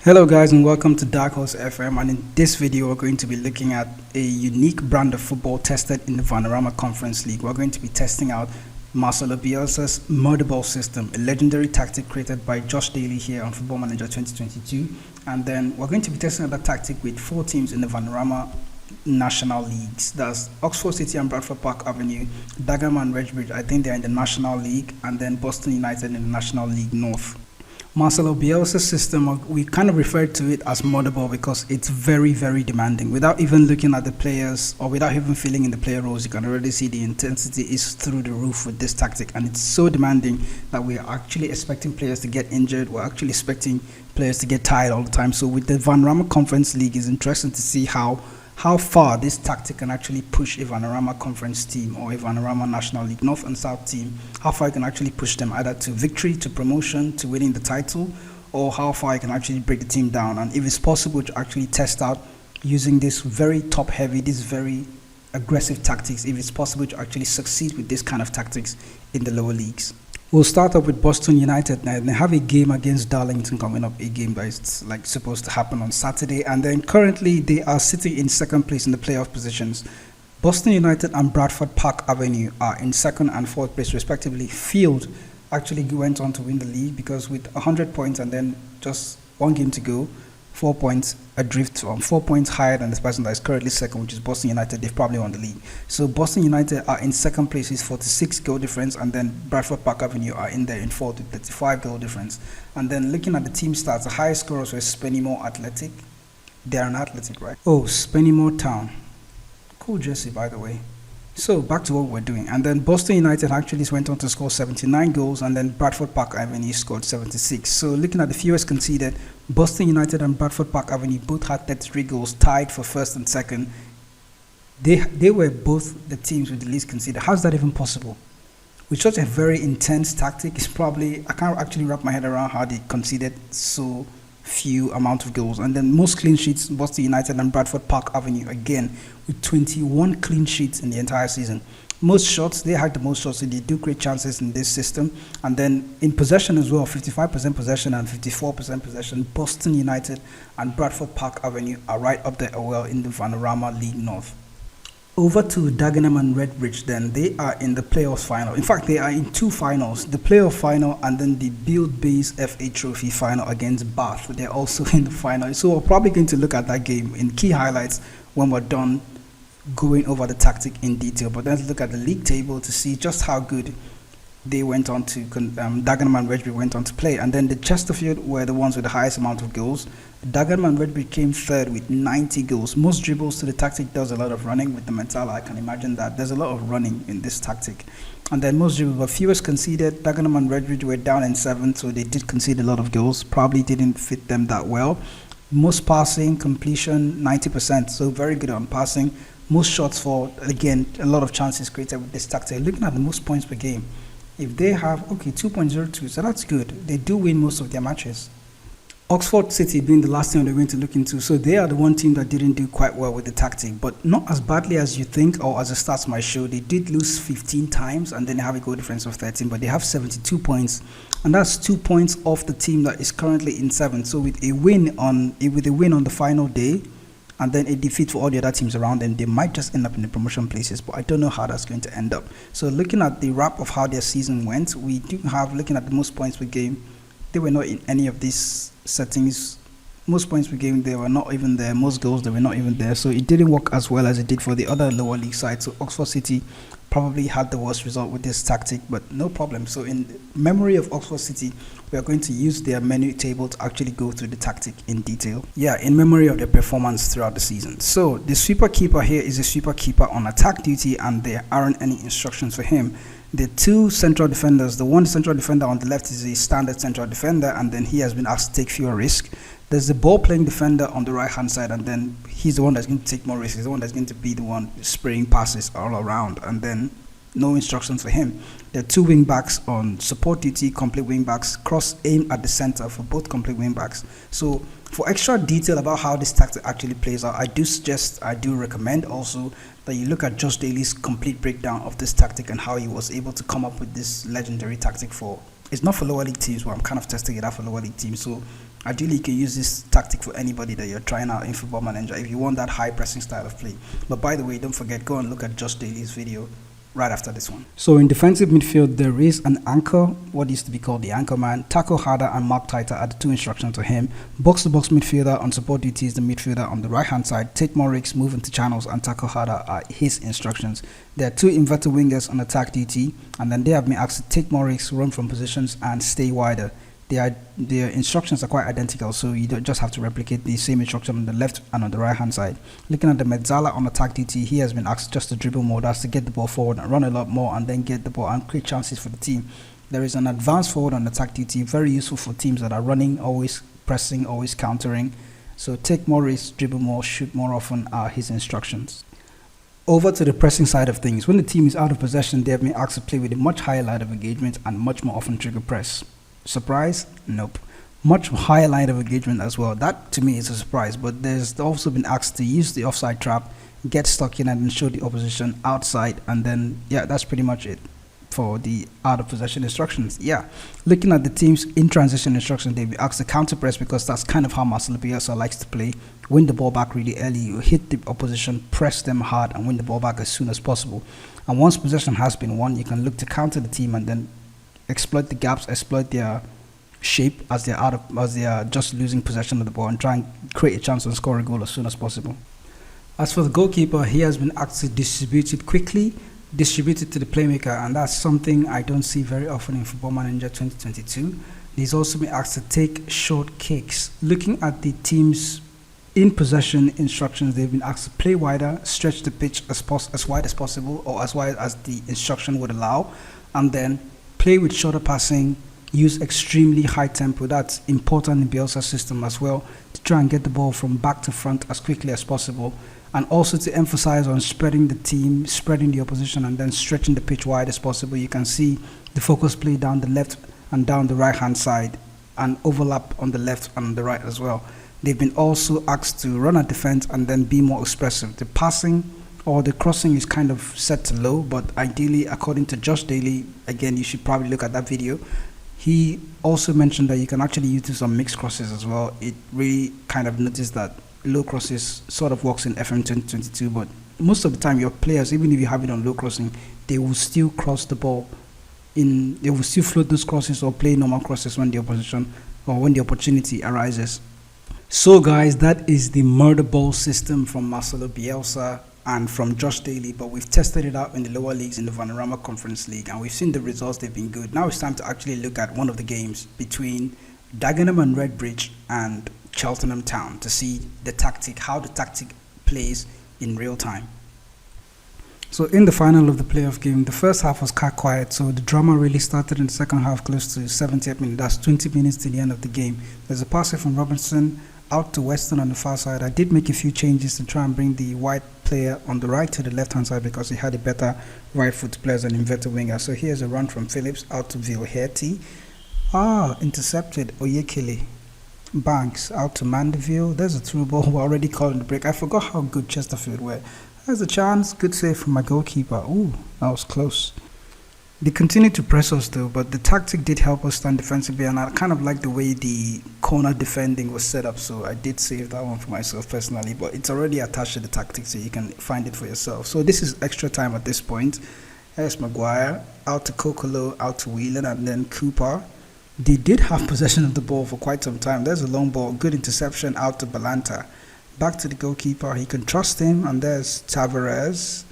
Hello guys and welcome to Dark Horse FM, and in this video we're going to be looking at a unique brand of football tested in the Vanarama Conference League. We're going to be testing out Marcelo Bielsa's murder ball system, a legendary tactic created by JoshDaly here on Football Manager 2022, and then we're going to be testing out that tactic with 4 teams in the Vanarama National Leagues. That's Oxford City and Bradford Park Avenue, Dagenham Redbridge, I think they're in the National League, and then Boston United in the National League North. Marcelo Bielsa's system, we kind of refer to it as murder ball because it's very, very demanding. Without even looking at the players or without even filling in the player roles, you can already see the intensity is through the roof with this tactic, and it's so demanding that we are actually expecting players to get injured. We're actually expecting players to get tired all the time. So with the Vanarama Conference League, it's interesting to see how far this tactic can actually push a Vanarama Conference team or a Vanarama National League North and South team, how far you can actually push them either to victory, to promotion, to winning the title, or how far you can actually break the team down. And if it's possible to actually test out using this very top-heavy, this very aggressive tactics, if it's possible to actually succeed with this kind of tactics in the lower leagues. We'll start up with Boston United now. They have a game against Darlington coming up, a game that is supposed to happen on Saturday, and then currently they are sitting in second place in the playoff positions. Boston United and Bradford Park Avenue are in second and fourth place respectively. Field actually went on to win the league because with 100 points and then just one game to go, 4 points adrift from 4 points higher than this person that is currently second, which is Boston United. They've probably won the league. So Boston United are in second place with 46 goal difference, and then Bradford Park Avenue are in there in fourth with 35 goal difference. And then looking at the team stats, the highest scorers were Spennymoor Athletic. They're an Athletic, right? Oh, Spennymoor Town. Cool jersey, by the way. So back to what we're doing, and then Boston United actually went on to score 79 goals, and then Bradford Park Avenue scored 76. So looking at the fewest conceded, Boston United and Bradford Park Avenue both had 33 goals, tied for first and second. They were both the teams with the least conceded. How's that even possible? With such a very intense tactic, it's probably, I can't actually wrap my head around how they conceded so few amount of goals. And then most clean sheets, Boston United and Bradford Park Avenue again with 21 clean sheets in the entire season. Most shots, they had the most shots, so they do create chances in this system. And then in possession as well, 55% possession and 54% possession. Boston United and Bradford Park Avenue are right up there well in the Vanarama League North. Over to Dagenham Redbridge then, they are in the playoffs final. In fact, they are in 2 finals, the playoff final and then the FMBase FA Trophy final against Bath. They're also in the final. So we're probably going to look at that game in key highlights when we're done going over the tactic in detail. But let's look at the league table to see just how good they went on to, Dagenham and Redbridge went on to play. And then the Chesterfield were the ones with the highest amount of goals. Dagenham and Redbridge came third with 90 goals. Most dribbles, to the tactic does a lot of running with the Mentala. I can imagine that. There's a lot of running in this tactic. And then most dribbles, but fewest conceded. Dagenham and Redbridge were down in 7th, so they did concede a lot of goals. Probably didn't fit them that well. Most passing, completion, 90%, so very good on passing. Most shots for, again, a lot of chances created with this tactic. Looking at the most points per game, if they have, 2.02, so that's good. They do win most of their matches. Oxford City being the last team they're going to look into, so they are the one team that didn't do quite well with the tactic, but not as badly as you think or as the stats might show. They did lose 15 times and then they have a goal difference of 13, but they have 72 points, and that's 2 points off the team that is currently in 7th. So with a win on the final day and then a defeat for all the other teams around them, they might just end up in the promotion places, but I don't know how that's going to end up. So looking at the wrap of how their season went, we do have, looking at the most points per game, they were not in any of these settings. Most points per game, they were not even there. Most goals, they were not even there. So it didn't work as well as it did for the other lower league side. So Oxford City probably had the worst result with this tactic, but no problem. So in memory of Oxford City, we are going to use their menu table to actually go through the tactic in detail. Yeah, in memory of their performance throughout the season. So the sweeper keeper here is a sweeper keeper on attack duty, and there aren't any instructions for him. The 2 central defenders, the one central defender on the left is a standard central defender, and then he has been asked to take fewer risks. There's the ball playing defender on the right hand side, and then he's the one that's going to take more risks. He's the one that's going to be the one spraying passes all around, and then no instructions for him. There are 2 wing backs on support duty, complete wing backs, cross aim at the center for both complete wing backs. So for extra detail about how this tactic actually plays out, I do recommend also that you look at JoshDaly's complete breakdown of this tactic and how he was able to come up with this legendary tactic for, it's not for lower league teams, but I'm kind of testing it out for lower league teams. So Ideally, you can use this tactic for anybody that you're trying out in Football Manager if you want that high pressing style of play. But by the way, don't forget, go and look at JoshDaly's video right after this one. So in defensive midfield, there is an anchor, what used to be called the anchor man. Tackle harder and mark tighter are the two instructions to him. Box-to-box midfielder on support duty is the midfielder on the right-hand side. Take more risks, move into channels, and tackle harder are his instructions. There are two inverted wingers on attack duty, and then they have been asked to take more risks, run from positions, and stay wider. Their instructions are quite identical, so you don't just have to replicate the same instruction on the left and on the right hand side. Looking at the mezzala on attack DT, he has been asked just to dribble more, that's to get the ball forward and run a lot more and then get the ball and create chances for the team. There is an advanced forward on attack DT, very useful for teams that are running, always pressing, always countering. So take more risks, dribble more, shoot more often are his instructions. Over to the pressing side of things. When the team is out of possession, they have been asked to play with a much higher line of engagement and much more often trigger press. Surprise? Nope. Much higher line of engagement as well. That to me is a surprise, but there's also been asked to use the offside trap, get stuck in and then show the opposition outside, and then yeah, that's pretty much it for the out of possession instructions. Yeah, looking at the team's in transition instructions, they've been asked to counter press because that's kind of how Marcelo Bielsa likes to play. Win the ball back really early, you hit the opposition, press them hard and win the ball back as soon as possible. And once possession has been won, you can look to counter the team and then exploit the gaps, exploit their shape as they are just losing possession of the ball and try and create a chance and score a goal as soon as possible. As for the goalkeeper, he has been asked to distribute it quickly, distribute it to the playmaker, and that's something I don't see very often in Football Manager 2022. He's also been asked to take short kicks. Looking at the team's in possession instructions, they've been asked to play wider, stretch the pitch as wide as possible or as wide as the instruction would allow, and then play with shorter passing, use extremely high tempo. That's important in Bielsa's system as well, to try and get the ball from back to front as quickly as possible, and also to emphasize on spreading the team, spreading the opposition, and then stretching the pitch wide as possible. You can see the focus play down the left and down the right hand side and overlap on the left and on the right as well. They've been also asked to run at defense and then be more expressive. The passing or the crossing is kind of set to low, but ideally, according to JoshDaly, again, you should probably look at that video. He also mentioned that you can actually use this on mixed crosses as well. It really kind of noticed that low crosses sort of works in FM 2022, but most of the time your players, even if you have it on low crossing, they will still cross the ball they will still float those crosses or play normal crosses when the opposition or when the opportunity arises. So guys, that is the murder ball system from Marcelo Bielsa and from JoshDaly, but we've tested it out in the lower leagues in the Vanarama Conference League and we've seen the results. They've been good. Now it's time to actually look at one of the games between Dagenham and Redbridge and Cheltenham Town to see the tactic, how the tactic plays in real time. So in the final of the playoff game, the first half was quite quiet, so the drama really started in the second half close to 70th minute. That's 20 minutes to the end of the game. There's a pass from Robinson out to Weston on the far side. I did make a few changes to try and bring the white player on the right to the left hand side because he had a better right foot player as an inverted winger. So here's a run from Phillips out to Vilherty. Intercepted Oyekele. Banks out to Mandeville. There's a through ball. We're already calling the break. I forgot how good Chesterfield were. There's a chance. Good save from my goalkeeper. Ooh, that was close. They continued to press us though, but the tactic did help us stand defensively, and I kind of like the way the corner defending was set up, so I did save that one for myself personally, but it's already attached to the tactic so you can find it for yourself. So this is extra time at this point. Here's Maguire, out to Kokolo, out to Whelan, and then Cooper. They did have possession of the ball for quite some time. There's a long ball, good interception out to Balanta. Back to the goalkeeper, he can trust him, and there's Tavares.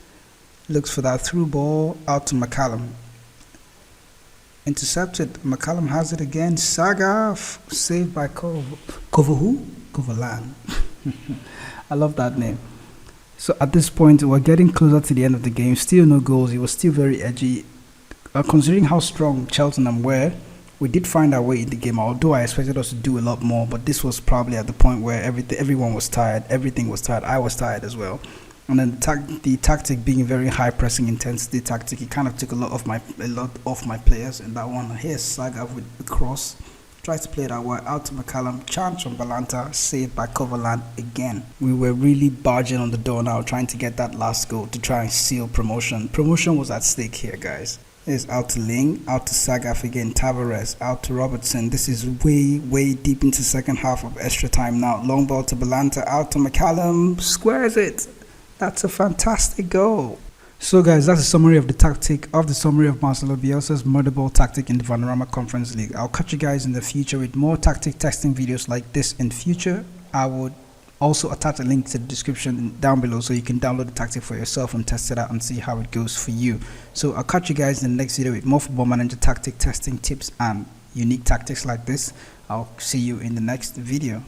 Looks for that through ball, out to McCallum. Intercepted, McCallum has it again. Saga, saved by Kovalan. I love that name. So at this point, we're getting closer to the end of the game. Still no goals. It was still very edgy. Considering how strong Cheltenham were, we did find our way in the game, although I expected us to do a lot more, but this was probably at the point where everyone was tired, everything was tired, I was tired as well. And then the tactic being very high pressing intensity tactic, it kind of took a lot off my players in that one. Here's Saga with the cross, tries to play that way out to McCallum, chance from Balanta, saved by Kovalan again. We were really barging on the door now, trying to get that last goal to try and seal promotion. Promotion was at stake here, guys. Is out to Ling, out to Sagaf again, Tavares, out to Robertson. This is way deep into second half of extra time now. Long ball to Belanta, out to McCallum, squares it. That's a fantastic goal. So guys, that's a summary of the summary of Marcelo Bielsa's murderball tactic in the Vanarama Conference League. I'll catch you guys in the future with more tactic testing videos like this in future. I would also attach a link to the description down below so you can download the tactic for yourself and test it out and see how it goes for you. So I'll catch you guys in the next video with more Football Manager tactic testing tips and unique tactics like this. I'll see you in the next video.